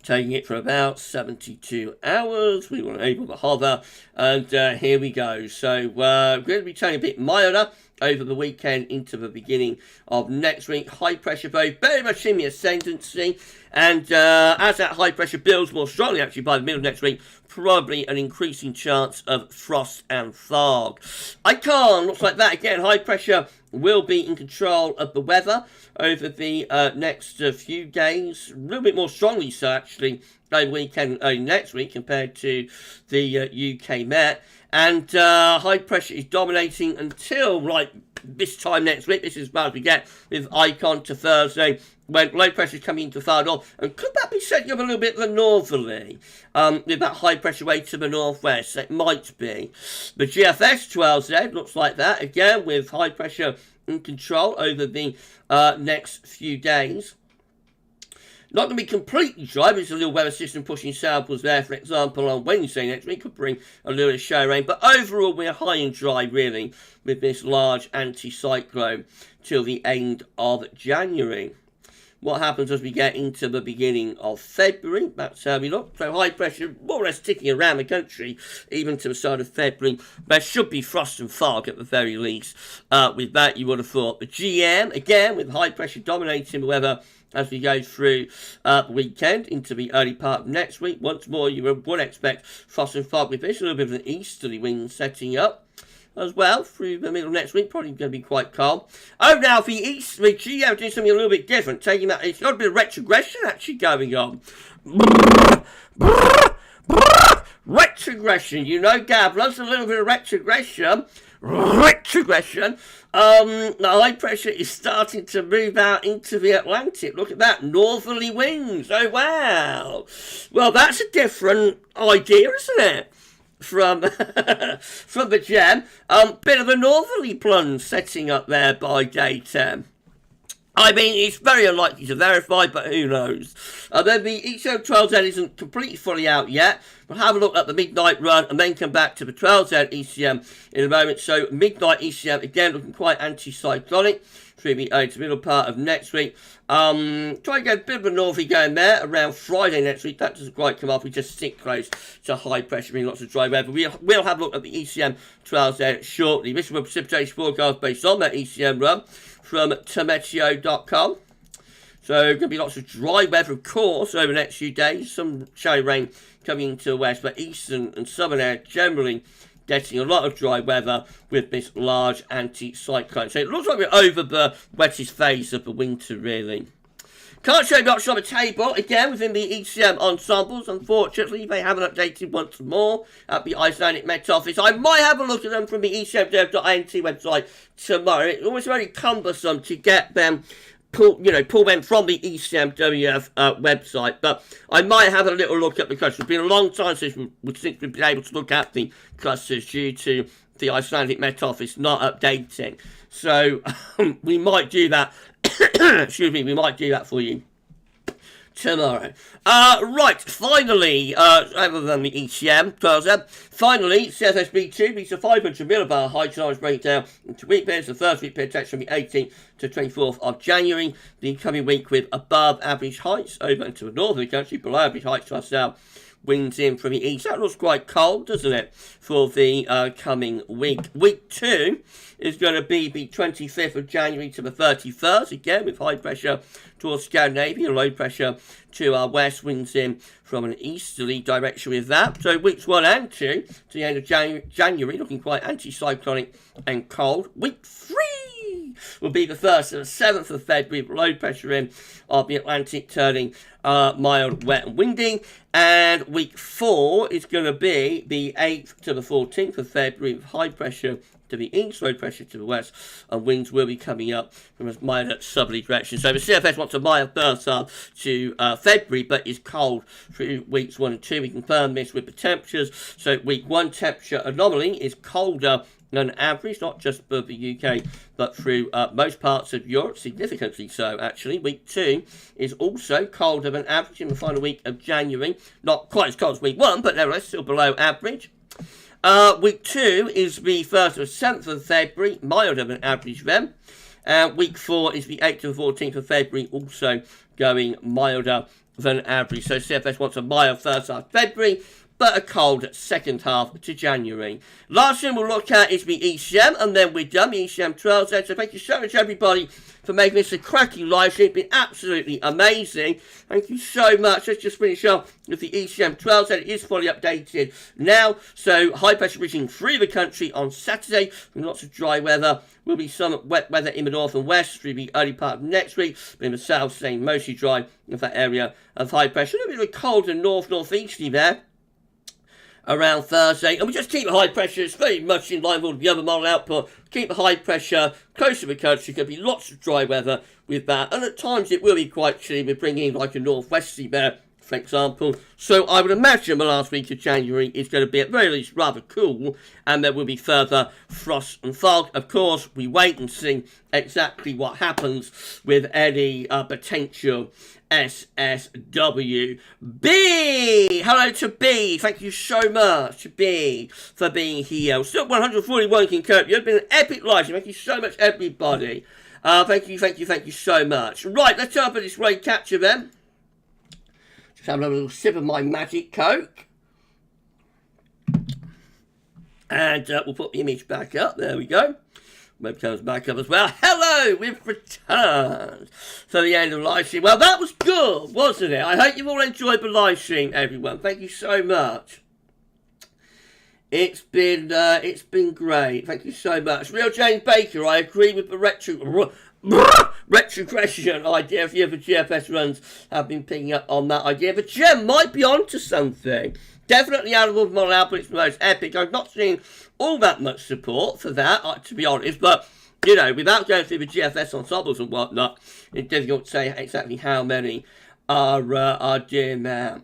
Taking it for about 72 hours. We were able to hover, and here we go. So we're going to be turning a bit milder over the weekend into the beginning of next week. High pressure, though, very much in the ascendancy. And as that high pressure builds more strongly, actually, by the middle of next week, probably an increasing chance of frost and fog. Icon looks like that. Again, high pressure will be in control of the weather over the next few days. A little bit more strongly, so actually, over weekend next week compared to the UK Met. And high pressure is dominating until like this time next week. This is as bad as we get with Icon to Thursday, when low pressure is coming into far north. And could that be setting up a little bit of a northerly with that high pressure way to the northwest? It might be. The GFS 12Z looks like that, again with high pressure in control over the next few days. Not going to be completely dry, but there's a little weather system pushing southwards there, for example, on Wednesday next week. Could bring a little shower rain, but overall we're high and dry, really, with this large anticyclone till the end of January. What happens as we get into the beginning of February? That's how we look. So high pressure more or less ticking around the country, even to the start of February. There should be frost and fog at the very least. With that, you would have thought. The GM, again, with high pressure dominating the weather as we go through the weekend into the early part of next week. Once more, you would expect frost and fog with this. A little bit of an easterly wind setting up as well through the middle of next week. Probably going to be quite calm. Oh, now the easterly GM doing something a little bit different. Taking that, it's got a bit of retrogression actually going on. Retrogression, you know, Gav loves a little bit of retrogression. The high pressure is starting to move out into the Atlantic. Look at that, northerly winds. Oh, wow. Well, that's a different idea, isn't it? From from the gem. Bit of a northerly plunge setting up there by day 10. I mean, it's very unlikely to verify, but who knows? Then the ECM 12Z isn't completely fully out yet. We'll have a look at the midnight run and then come back to the 12Z ECM in a moment. So midnight ECM, again, looking quite anticyclonic through the middle part of next week. Try and get a bit of a northerly going there around Friday next week. That doesn't quite come off. We just stick close to high pressure, meaning lots of dry weather. We'll have a look at the ECM 12Z shortly. This is a precipitation forecast based on that ECM run from Tometeo.com. So going to be lots of dry weather, of course, over the next few days. Some shower rain coming into the west, but eastern and southern air generally getting a lot of dry weather with this large anticyclone. So it looks like we're over the wettest phase of the winter, really. Can't show much on the table, again, within the ECM ensembles. Unfortunately, they haven't updated once more at the Icelandic Met Office. I might have a look at them from the ecmdev.int website tomorrow. It's always very cumbersome to get them, pull them from the ECMWF website. But I might have a little look at the clusters. It's been a long time since we've been able to look at the clusters due to the Icelandic Met Office not updating. So we might do that. Excuse me, we might do that for you tomorrow. Right, finally, other than the ECM 12Z, finally, CFS V2 beats a 500 millibar high challenge breakdown into week periods. The first week period takes from the 18th to 24th of January. The coming week with above average heights over into the north of the country, below average heights to our south. Winds in from the east. That looks quite cold, doesn't it, for the coming week. Week 2 is going to be the 25th of January to the 31st, again with high pressure towards Scandinavia and low pressure to our west. Winds in from an easterly direction with that. So weeks 1 and 2 to the end of January looking quite anticyclonic and cold. Week 3 will be the 1st and the 7th of February, with low pressure in of the Atlantic turning mild, wet and windy. And week 4 is going to be the 8th to the 14th of February, with high pressure to the east, low pressure to the west, and winds will be coming up from a milder southerly direction. So the CFS wants a mild first half to February, but is cold through weeks 1 and 2. We confirm this with the temperatures. So week 1 temperature anomaly is colder than average, not just for the UK, but through most parts of Europe, significantly so, actually. Week 2 is also colder than average in the final week of January. Not quite as cold as week 1, but nevertheless still below average. Week 2 is the 1st to the 7th of February, milder than average then. Week 4 is the 8th to the 14th of February, also going milder than average. So CFS wants a mild first half of February, but a cold second half to January. Last thing we'll look at is the ECM, and then we're done, the ECM 12Z. So thank you so much, everybody, for making this a cracking live stream. It's been absolutely amazing. Thank you so much. Let's just finish off with the ECM 12Z. It is fully updated now. So high pressure reaching through the country on Saturday, with lots of dry weather. Will be some wet weather in the north and west through the early part of next week, but in the south staying mostly dry with that area of high pressure. A little bit of cold and northeasterly there around Thursday, and we just keep the high pressure. It's very much in line with all the other model output. Keep the high pressure close to the country. Going to be lots of dry weather with that, and at times it will be quite chilly. We're bringing in like a northwesterly there, for example. So I would imagine the last week of January is going to be at very least rather cool, and there will be further frost and fog. Of course, we wait and see exactly what happens with any potential SSW. B! Hello to B. Thank you so much, B, for being here. Still 141 in Kirk. You've been an epic live stream. Thank you so much, everybody. Thank you so much. Right, let's turn up at this raid capture then. Just have a little sip of my magic Coke. And we'll put the image back up. There we go. Webcam's back up as well. Hello, we've returned for the end of the live stream. Well, that was good, wasn't it? I hope you've all enjoyed the live stream, everyone. Thank you so much. It's been great. Thank you so much. Real James Baker, I agree with the retrogression idea. A few of the GFS runs have been picking up on that idea. The gem might be onto something. Definitely out of all the model output, it's the most epic. I've not seen all that much support for that, to be honest, but, you know, without going through the GFS ensembles and whatnot, it's difficult to say exactly how many are doing that.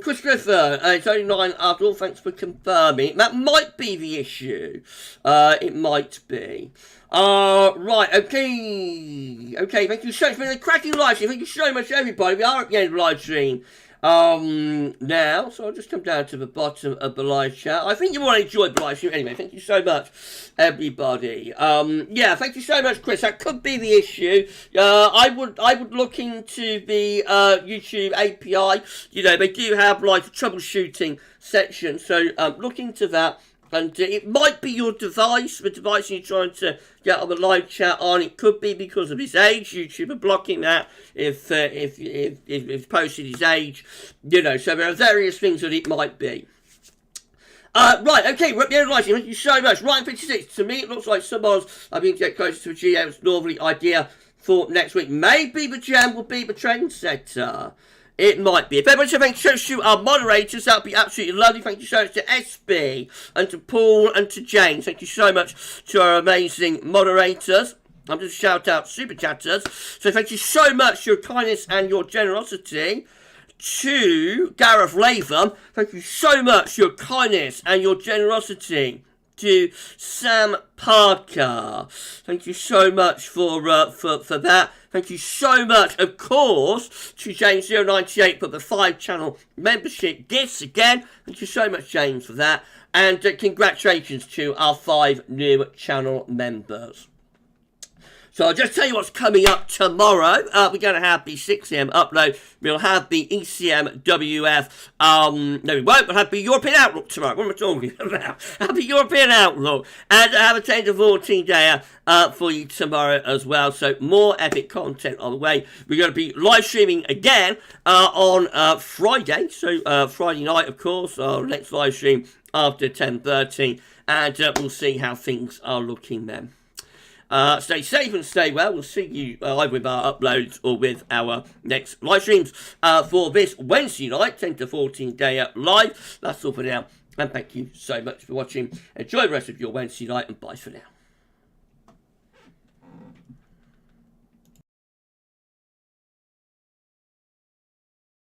Chris Clifford, it's only 9 after all, thanks for confirming. That might be the issue. It might be. Right, okay. Okay, thank you so much for the cracking live stream. Thank you so much, everybody. We are at the end of the live stream. Now, so I'll just come down to the bottom of the live chat. I think you all enjoyed the live stream anyway. Thank you so much, everybody. Yeah, thank you so much, Chris. That could be the issue. I would look into the YouTube API. You know, they do have like a troubleshooting section, so look into that. And it might be your device, the device you're trying to get on the live chat on. It could be because of his age. YouTube are blocking that if it's posted his age. You know, so there are various things that it might be. Right, okay, we're at the end of the live stream. Thank you so much. Ryan 56, to me it looks like someone's being to get closer to a GM's normally idea for next week. Maybe the GM will be the trendsetter. It might be. If everyone said thank you to our moderators, that would be absolutely lovely. Thank you so much to SB and to Paul and to James. Thank you so much to our amazing moderators. I'm just shout out super chatters. So thank you so much for your kindness and your generosity. To Gareth Latham, thank you so much for your kindness and your generosity. To Sam Parker, thank you so much for that. Thank you so much, of course, to James098 for the 5-channel membership gifts again. Thank you so much, James, for that. And congratulations to our 5 new channel members. So I'll just tell you what's coming up tomorrow. We're going to have the 6 AM upload. We'll have the ECMWF. No, we won't. We'll have the European Outlook tomorrow. What am I talking about? Have the European Outlook. And have a 10 to 14 day for you tomorrow as well. So more epic content on the way. We're going to be live streaming again on Friday. So Friday night, of course, our next live stream after 10:30. And we'll see how things are looking then. Stay safe and stay well. We'll see you either with our uploads or with our next live streams for this Wednesday night, 10 to 14 day live. That's all for now. And thank you so much for watching. Enjoy the rest of your Wednesday night and bye for now.